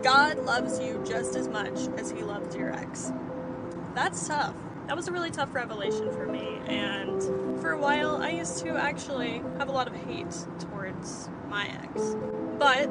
God loves you just as much as he loved your ex. That's tough. That was a really tough revelation for me, and for a while I used to actually have a lot of hate towards my ex. But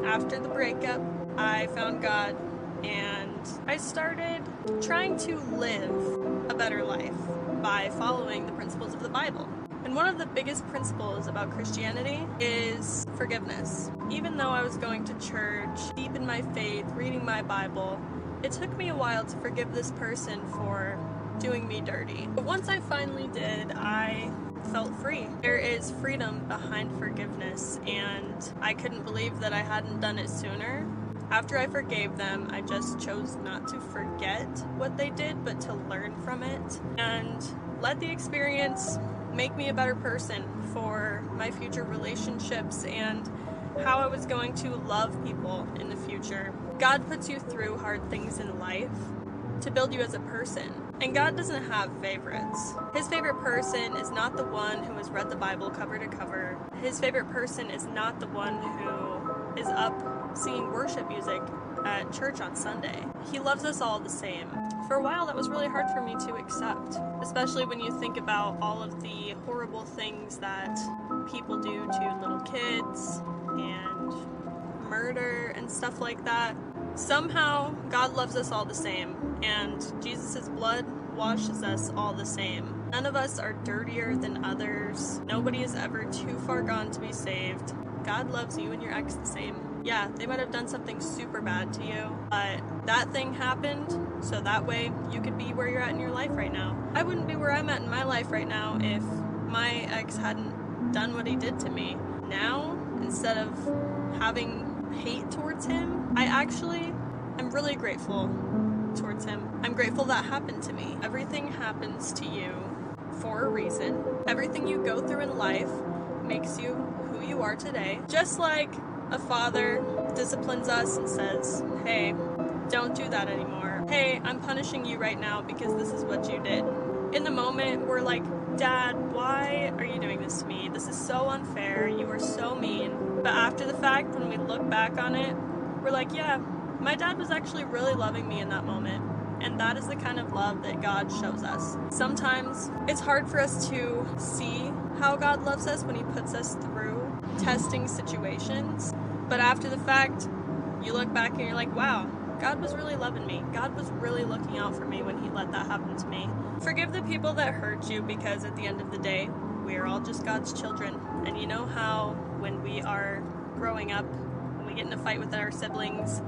after the breakup, I found God and I started trying to live a better life by following the principles of the Bible. And one of the biggest principles about Christianity is forgiveness. Even though I was going to church, deep in my faith, reading my Bible, it took me a while to forgive this person for doing me dirty. But once I finally did, I felt free. There is freedom behind forgiveness, and I couldn't believe that I hadn't done it sooner. After I forgave them, I just chose not to forget what they did, but to learn from it and let the experience make me a better person for my future relationships and how I was going to love people in the future. God puts you through hard things in life to build you as a person. And God doesn't have favorites. His favorite person is not the one who has read the Bible cover to cover. His favorite person is not the one who is up singing worship music at church on Sunday. He loves us all the same. For a while, that was really hard for me to accept, especially when you think about all of the horrible things that people do to little kids and murder and stuff like that. Somehow, God loves us all the same, and Jesus' blood washes us all the same. None of us are dirtier than others. Nobody is ever too far gone to be saved. God loves you and your ex the same. Yeah, they might have done something super bad to you, but that thing happened, so that way you could be where you're at in your life right now. I wouldn't be where I'm at in my life right now if my ex hadn't done what he did to me. Now, instead of having hate towards him, I actually am really grateful towards him. I'm grateful that happened to me. Everything happens to you for a reason. Everything you go through in life makes you who you are today. Just like a father disciplines us and says, hey, don't do that anymore. Hey, I'm punishing you right now because this is what you did. In the moment, we're like, Dad, why are you doing this to me? This is so unfair. You were so mean. But after the fact, when we look back on it, we're like, yeah, my dad was actually really loving me in that moment. And that is the kind of love that God shows us. Sometimes it's hard for us to see how God loves us when he puts us through testing situations. But after the fact, you look back and you're like, wow, God was really loving me. God was really looking out for me when he let that happen to me. Forgive the people that hurt you, because at the end of the day, we are all just God's children. And you know how when we are growing up, when we get in a fight with our siblings,